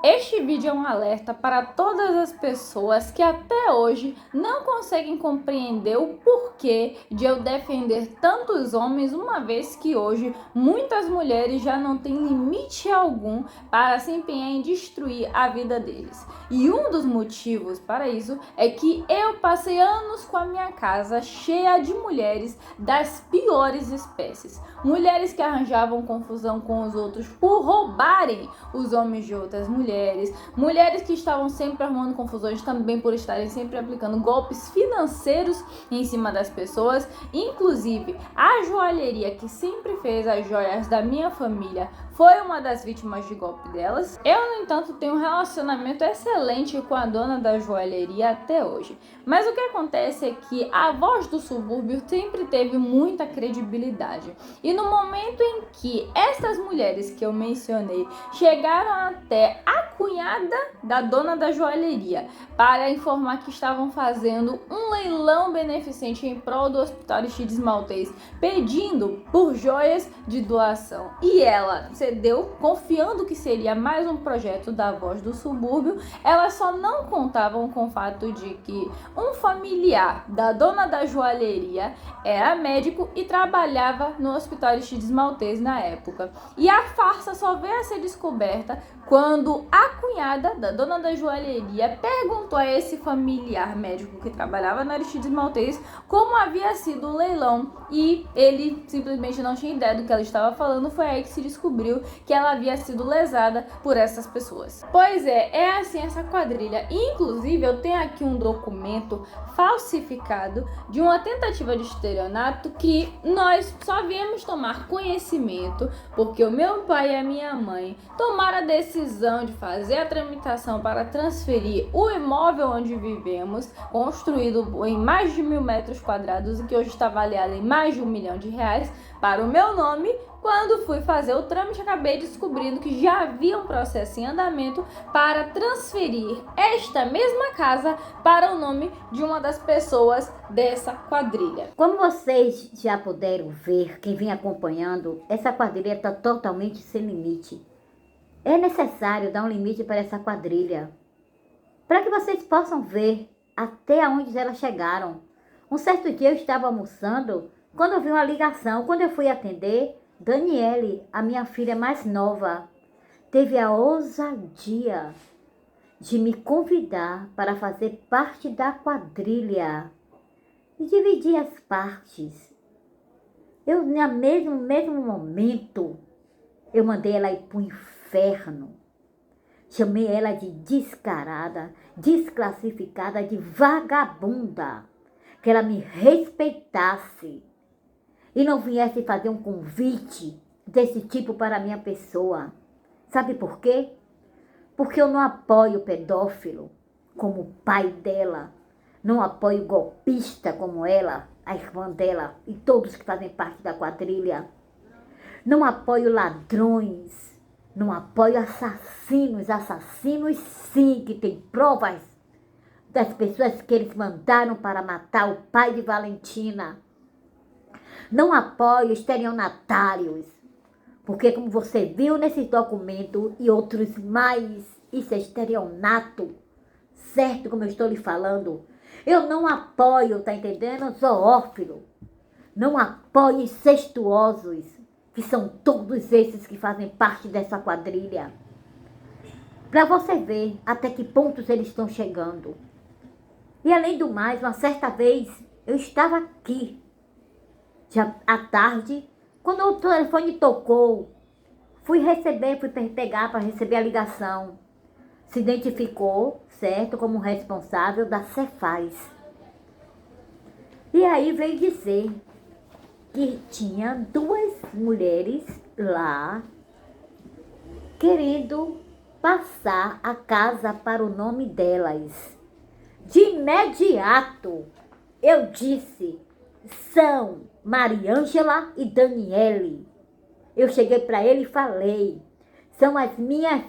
Este vídeo é um alerta para todas as pessoas que até hoje não conseguem compreender o porquê de eu defender tantos homens, uma vez que hoje muitas mulheres já não têm limite algum para se empenhar em destruir a vida deles. E um dos motivos para isso é que eu passei anos com a minha casa cheia de mulheres das piores espécies. Mulheres que arranjavam confusão com os outros por roubarem os homens de outras mulheres, mulheres que estavam sempre arrumando confusões também por estarem sempre aplicando golpes financeiros em cima das pessoas. Inclusive, a joalheria que sempre fez as joias da minha família foi uma das vítimas de golpe delas. Eu, no entanto, tenho um relacionamento excelente com a dona da joalheria até hoje. Mas o que acontece é que a voz do subúrbio sempre teve muita credibilidade. E no momento em que essas mulheres que eu mencionei chegaram até a cunhada da dona da joalheria para informar que estavam fazendo um leilão beneficente em prol do Hospital Aristides Maltês, pedindo por joias de doação. E ela cedeu, confiando que seria mais um projeto da voz do subúrbio. Elas só não contavam com o fato de que um familiar da dona da joalheria era médico e trabalhava no Hospital Aristides Maltês na época. E a farsa só veio a ser descoberta quando a cunhada da dona da joalheria perguntou a esse familiar médico que trabalhava no Aristides Maltês como havia sido o leilão, e ele simplesmente não tinha ideia do que ela estava falando. Foi aí que se descobriu que ela havia sido lesada por essas pessoas. Pois é assim essa quadrilha. Inclusive, eu tenho aqui um documento falsificado de uma tentativa de estelionato que nós só viemos tomar conhecimento porque o meu pai e a minha mãe tomaram a decisão de fazer a tramitação para transferir o imóvel onde vivemos, construído em mais de 1.000 metros quadrados e que hoje está avaliado em mais de R$1 milhão, para o meu nome. Quando fui fazer o trâmite, acabei descobrindo que já havia um processo em andamento para transferir esta mesma casa para o nome de uma das pessoas dessa quadrilha. Como vocês já puderam ver, quem vem acompanhando, essa quadrilha está totalmente sem limite. É necessário dar um limite para essa quadrilha, para que vocês possam ver até onde elas chegaram. Um certo dia eu estava almoçando, quando eu vi uma ligação. Quando eu fui atender, Daniele, a minha filha mais nova, teve a ousadia de me convidar para fazer parte da quadrilha e dividir as partes. Eu, no mesmo momento, eu mandei ela ir para o inferno. Chamei ela de descarada, desclassificada, de vagabunda. Que ela me respeitasse e não viesse fazer um convite desse tipo para a minha pessoa. Sabe por quê? Porque eu não apoio pedófilo como o pai dela. Não apoio golpista como ela, a irmã dela e todos que fazem parte da quadrilha. Não apoio ladrões. Não apoio assassinos. Assassinos sim, que tem provas das pessoas que eles mandaram para matar o pai de Valentina. Não apoio estelionatários, porque como você viu nesse documento e outros mais, isso é estelionato, certo? Como eu estou lhe falando. Eu não apoio, tá entendendo? Zoófilo. Não apoio incestuosos, que são todos esses que fazem parte dessa quadrilha. Para você ver até que pontos eles estão chegando. E além do mais, uma certa vez, eu estava aqui, já à tarde, quando o telefone tocou, fui pegar para receber a ligação. Se identificou, certo, como responsável da Cefaz. E aí veio dizer que tinha duas mulheres lá querendo passar a casa para o nome delas. De imediato, eu disse, são Mariângela e Daniele. Eu cheguei para ele e falei, são as minhas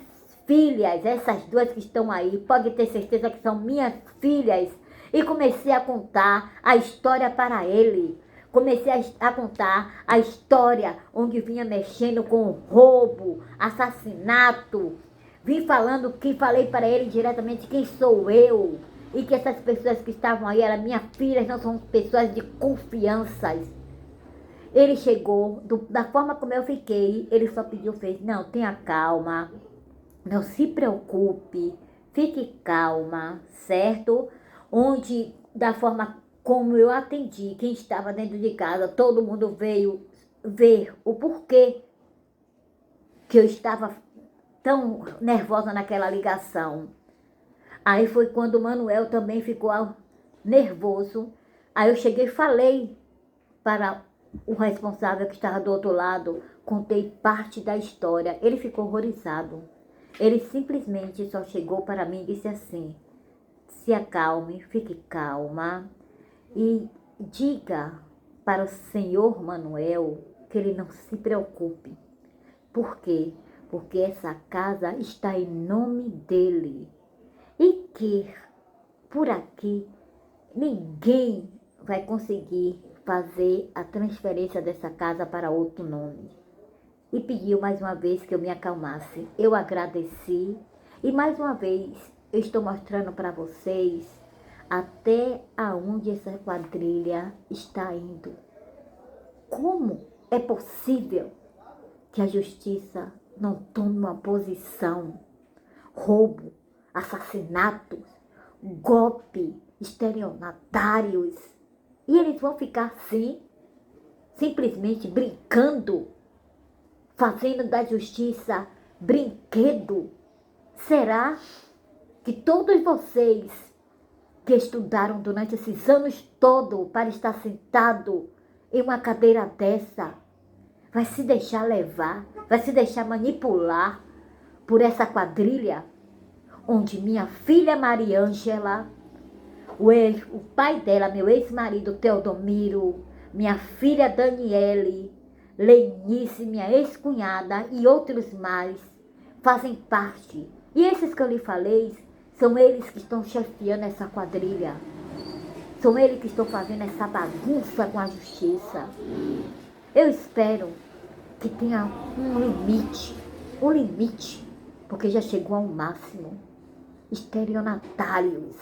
filhas, essas duas que estão aí, pode ter certeza que são minhas filhas. E comecei a contar a história para ele. Comecei a contar a história onde vinha mexendo com roubo, assassinato, vim falando que falei para ele diretamente quem sou eu. E que essas pessoas que estavam aí eram minhas filhas, não são pessoas de confianças. Ele chegou, da forma como eu fiquei, ele só pediu, fez, não, tenha calma, não se preocupe, fique calma, certo? Onde, da forma como eu atendi, quem estava dentro de casa, todo mundo veio ver o porquê que eu estava tão nervosa naquela ligação. Aí foi quando o Manuel também ficou nervoso. Aí eu cheguei e falei para o responsável que estava do outro lado, contei parte da história. Ele ficou horrorizado. Ele simplesmente só chegou para mim e disse assim, se acalme, fique calma e diga para o senhor Manuel que ele não se preocupe. Por quê? Porque essa casa está em nome dele. E que por aqui ninguém vai conseguir fazer a transferência dessa casa para outro nome. E pediu mais uma vez que eu me acalmasse. Eu agradeci e mais uma vez eu estou mostrando para vocês até aonde essa quadrilha está indo. Como é possível que a justiça não tome uma posição? Roubo, assassinatos, golpe, estelionatários. E eles vão ficar assim, simplesmente brincando, fazendo da justiça brinquedo. Será que todos vocês que estudaram durante esses anos todos para estar sentado em uma cadeira dessa, vai se deixar levar, vai se deixar manipular por essa quadrilha? Onde minha filha Mariângela, o pai dela, meu ex-marido Teodomiro, minha filha Daniele, Lenice, minha ex-cunhada e outros mais fazem parte. E esses que eu lhe falei, são eles que estão chefiando essa quadrilha. São eles que estão fazendo essa bagunça com a justiça. Eu espero que tenha um limite, porque já chegou ao máximo. Estelionatários.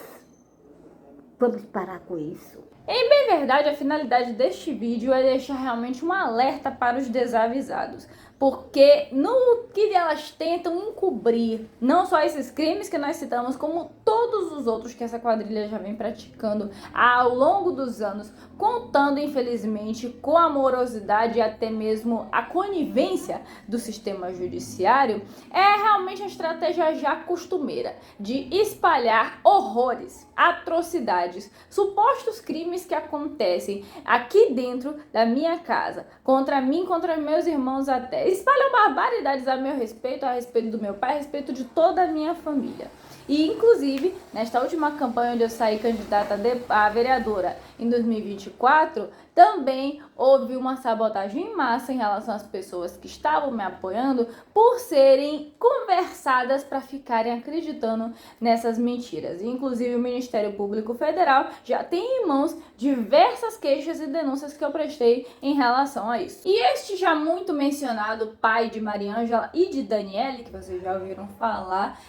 Vamos parar com isso. Em bem verdade, a finalidade deste vídeo é deixar realmente um alerta para os desavisados, porque no que elas tentam encobrir não só esses crimes que nós citamos, como todos os outros que essa quadrilha já vem praticando ao longo dos anos, contando infelizmente com a morosidade e até mesmo a conivência do sistema judiciário, é realmente a estratégia já costumeira de espalhar horrores, atrocidades, supostos crimes que acontecem aqui dentro da minha casa, contra mim, contra meus irmãos até. Espalham barbaridades a meu respeito, a respeito do meu pai, a respeito de toda a minha família. E, inclusive, nesta última campanha onde eu saí candidata a vereadora em 2024, também houve uma sabotagem em massa em relação às pessoas que estavam me apoiando por serem conversadas para ficarem acreditando nessas mentiras. Inclusive, o Ministério Público Federal já tem em mãos diversas queixas e denúncias que eu prestei em relação a isso. E este já muito mencionado pai de Mariângela e de Daniele, que vocês já ouviram falar,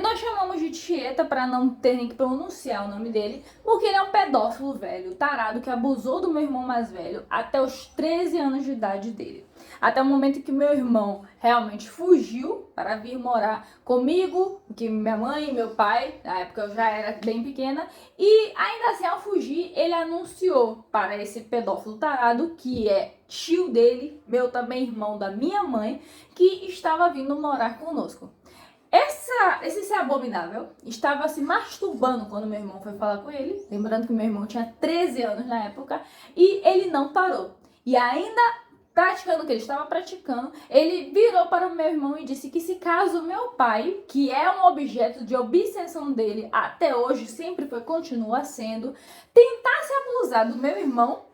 nós chamamos de Tieta para não terem que pronunciar o nome dele, porque ele é um pedófilo velho, tarado, que abusou do meu irmão mais velho até os 13 anos de idade dele. Até o momento que meu irmão realmente fugiu para vir morar comigo, que minha mãe e meu pai, na época eu já era bem pequena, e ainda assim ao fugir ele anunciou para esse pedófilo tarado, que é tio dele, meu também irmão da minha mãe, que estava vindo morar conosco. Esse ser abominável estava se masturbando quando meu irmão foi falar com ele, lembrando que meu irmão tinha 13 anos na época, e ele não parou. E ainda praticando o que ele estava praticando, ele virou para o meu irmão e disse que se caso meu pai, que é um objeto de obsessão dele até hoje, sempre foi, continua sendo, tentasse abusar do meu irmão,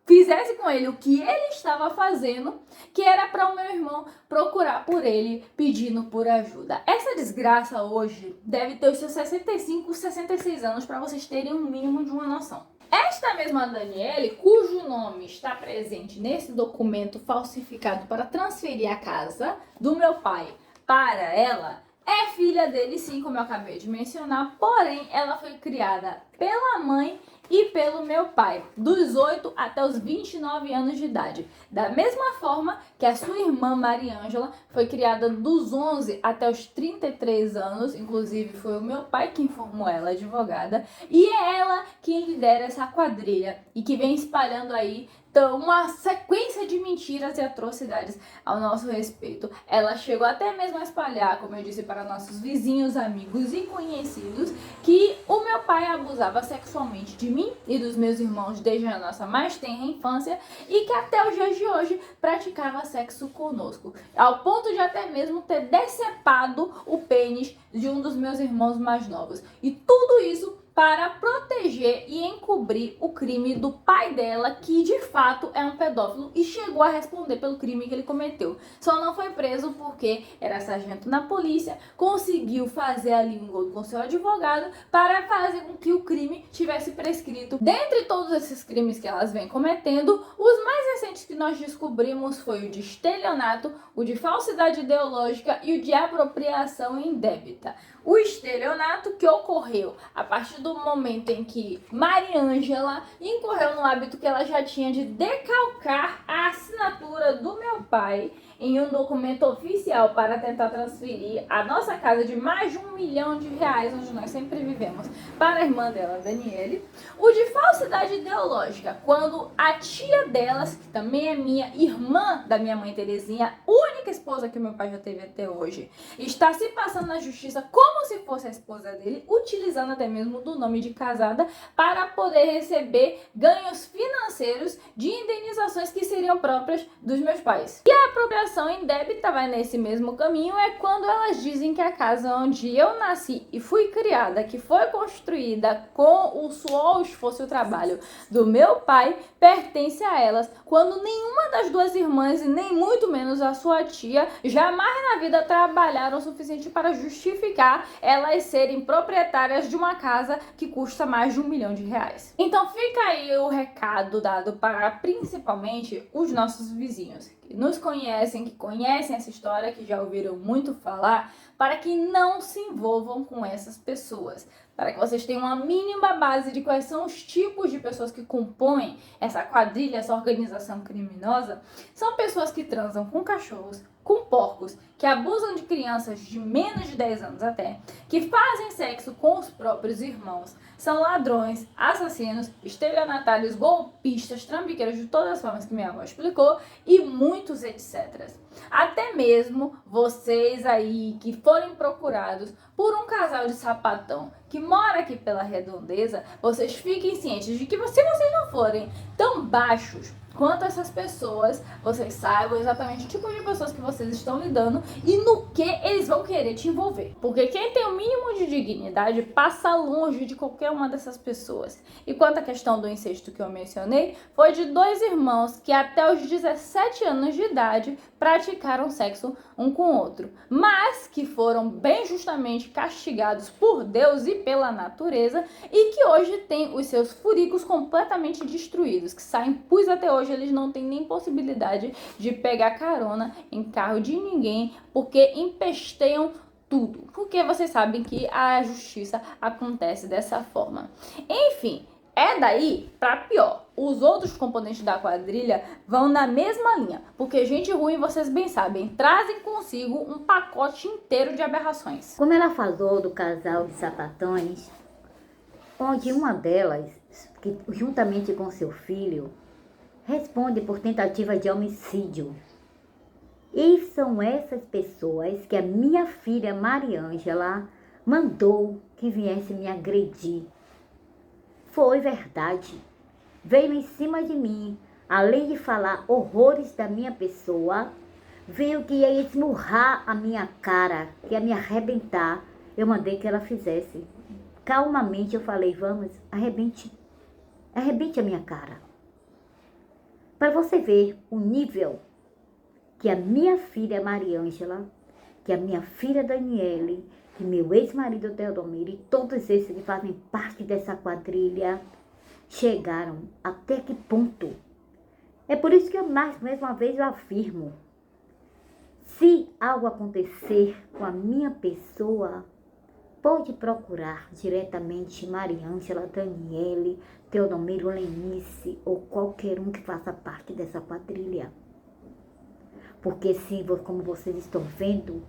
fizesse com ele o que ele estava fazendo, que era para o meu irmão procurar por ele, pedindo por ajuda. Essa desgraça hoje deve ter os seus 65, 66 anos, para vocês terem um mínimo de uma noção. Esta mesma Daniele, cujo nome está presente nesse documento falsificado para transferir a casa do meu pai para ela, é filha dele sim, como eu acabei de mencionar, porém ela foi criada pela mãe e pelo meu pai, dos 8 até os 29 anos de idade. Da mesma forma que a sua irmã Mariângela foi criada dos 11 até os 33 anos, inclusive foi o meu pai que informou ela, advogada, e é ela quem lidera essa quadrilha e que vem espalhando aí uma sequência de mentiras e atrocidades ao nosso respeito. Ela chegou até mesmo a espalhar, como eu disse, para nossos vizinhos, amigos e conhecidos, que o meu pai abusava sexualmente de mim e dos meus irmãos desde a nossa mais tenra infância e que até os dias de hoje praticava sexo conosco, ao ponto de até mesmo ter decepado o pênis de um dos meus irmãos mais novos. E tudo isso para proteger e encobrir o crime do pai dela, que de fato é um pedófilo e chegou a responder pelo crime que ele cometeu. Só não foi preso porque era sargento na polícia, conseguiu fazer ali um gol com seu advogado para fazer com que o crime tivesse prescrito. Dentre todos esses crimes que elas vêm cometendo, os mais recentes que nós descobrimos foi o de estelionato, o de falsidade ideológica e o de apropriação indébita. O estelionato, que ocorreu a partir do momento em que Mariângela incorreu no hábito que ela já tinha de decalcar a assinatura do meu pai em um documento oficial para tentar transferir a nossa casa de mais de R$1 milhão, onde nós sempre vivemos, para a irmã dela, Daniele. O de falsidade ideológica, quando a tia delas, que também é minha irmã da minha mãe Terezinha, única esposa que meu pai já teve até hoje, está se passando na justiça como se fosse a esposa dele, utilizando até mesmo do nome de casada para poder receber ganhos financeiros de indenizações que seriam próprias dos meus pais. E a apropriação indébita vai nesse mesmo caminho, é quando elas dizem que a casa onde eu nasci e fui criada, que foi construída com o suor, o esforço e o trabalho do meu pai, pertence a elas, quando nenhuma das duas irmãs e nem muito menos a sua tia jamais na vida trabalharam o suficiente para justificar elas serem proprietárias de uma casa que custa mais de R$1 milhão. Então fica aí o recado dado para principalmente os nossos vizinhos, que nos conhecem, que conhecem essa história, que já ouviram muito falar, para que não se envolvam com essas pessoas, para que vocês tenham uma mínima base de quais são os tipos de pessoas que compõem essa quadrilha, essa organização criminosa. São pessoas que transam com cachorros, com porcos, que abusam de crianças de menos de 10 anos até, que fazem sexo com os próprios irmãos, são ladrões, assassinos, estelionatários, golpistas, trambiqueiros de todas as formas que minha avó explicou e muitos etc. Até mesmo vocês aí que forem procurados por um casal de sapatão que mora aqui pela redondeza, vocês fiquem cientes de que se vocês não forem tão baixos quanto essas pessoas, vocês saibam exatamente o tipo de pessoas que vocês estão lidando e no que eles vão querer te envolver. Porque quem tem o mínimo de dignidade passa longe de qualquer uma dessas pessoas. E quanto à questão do incesto que eu mencionei, foi de dois irmãos que até os 17 anos de idade praticaram sexo um com o outro, mas que foram bem justamente castigados por Deus e pela natureza e que hoje têm os seus furicos completamente destruídos, que saem pus até hoje. Eles não têm nem possibilidade de pegar carona em carro de ninguém, porque empesteiam tudo. Porque vocês sabem que a justiça acontece dessa forma. Enfim, é daí pra pior. Os outros componentes da quadrilha vão na mesma linha, porque gente ruim, vocês bem sabem, trazem consigo um pacote inteiro de aberrações. Como ela falou do casal de sapatões, onde uma delas, que juntamente com seu filho, responde por tentativa de homicídio. E são essas pessoas que a minha filha Mariângela mandou que viesse me agredir. Foi verdade. Veio em cima de mim, além de falar horrores da minha pessoa, veio que ia esmurrar a minha cara, que ia me arrebentar. Eu mandei que ela fizesse. Calmamente eu falei, vamos, arrebente a minha cara. Para você ver o nível que a minha filha Mariângela, que a minha filha Daniele, que meu ex-marido Teodomiro e todos esses que fazem parte dessa quadrilha chegaram, até que ponto. É por isso que eu mais uma vez eu afirmo, Se algo acontecer com a minha pessoa, pode procurar diretamente Mariângela, Daniele, Teodomiro, Lenice ou qualquer um que faça parte dessa quadrilha. Porque sim, como vocês estão vendo,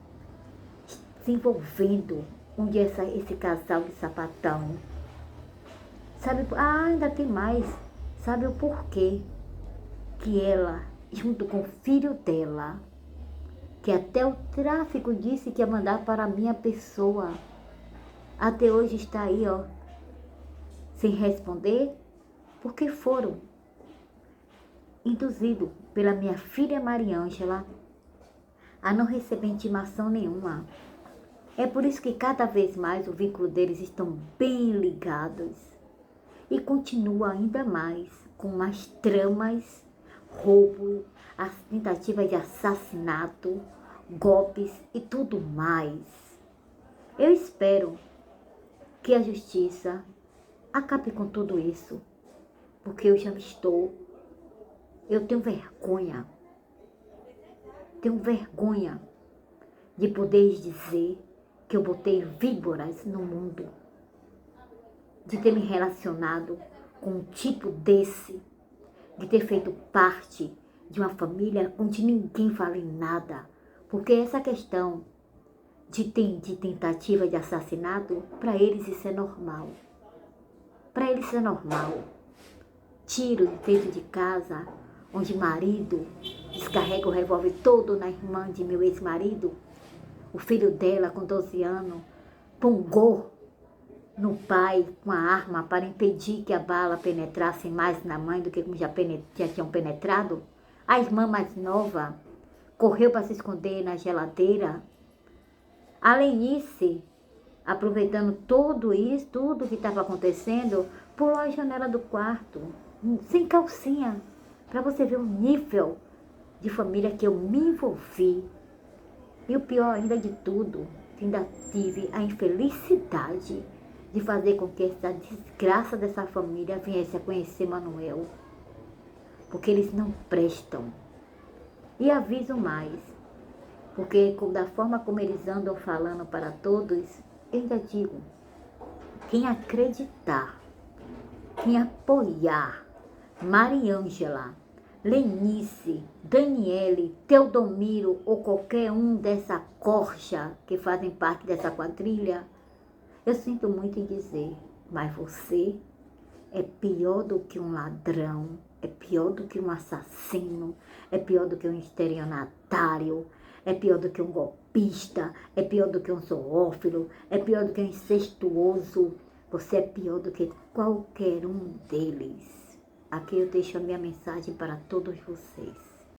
se envolvendo, onde esse casal de sapatão. Sabe, ainda tem mais. Sabe o porquê que ela, junto com o filho dela, que até o tráfico disse que ia mandar para a minha pessoa, até hoje está aí, ó, sem responder, porque foram induzidos pela minha filha Mariângela a não receber intimação nenhuma. É por isso que cada vez mais o vínculo deles estão bem ligados. E continua ainda mais com mais tramas, roubo, as tentativas de assassinato, golpes e tudo mais. Eu espero que a justiça acabe com tudo isso, porque eu tenho vergonha de poder dizer que eu botei víboras no mundo, de ter me relacionado com um tipo desse, de ter feito parte de uma família onde ninguém fala em nada, porque essa questão de tentativa de assassinato, para eles isso é normal. Para eles isso é normal. Tiro dentro de casa, onde marido descarrega o revólver todo na irmã de meu ex-marido, o filho dela com 12 anos, pungou no pai com a arma para impedir que a bala penetrasse mais na mãe do que como já tinham penetrado. A irmã mais nova correu para se esconder na geladeira. A Lenice, aproveitando tudo isso, tudo que estava acontecendo, pulou a janela do quarto, sem calcinha, para você ver o nível de família que eu me envolvi. E o pior ainda de tudo, ainda tive a infelicidade de fazer com que essa desgraça dessa família viesse a conhecer Manuel. Porque eles não prestam. E aviso mais, porque da forma como eles andam falando para todos, eu ainda digo, quem acreditar, quem apoiar Mariângela, Lenice, Daniele, Teodomiro ou qualquer um dessa corja que fazem parte dessa quadrilha, eu sinto muito em dizer, mas você é pior do que um ladrão, é pior do que um assassino, é pior do que um estelionatário, é pior do que um golpista, é pior do que um zoófilo, é pior do que um incestuoso, você é pior do que qualquer um deles. Aqui eu deixo a minha mensagem para todos vocês.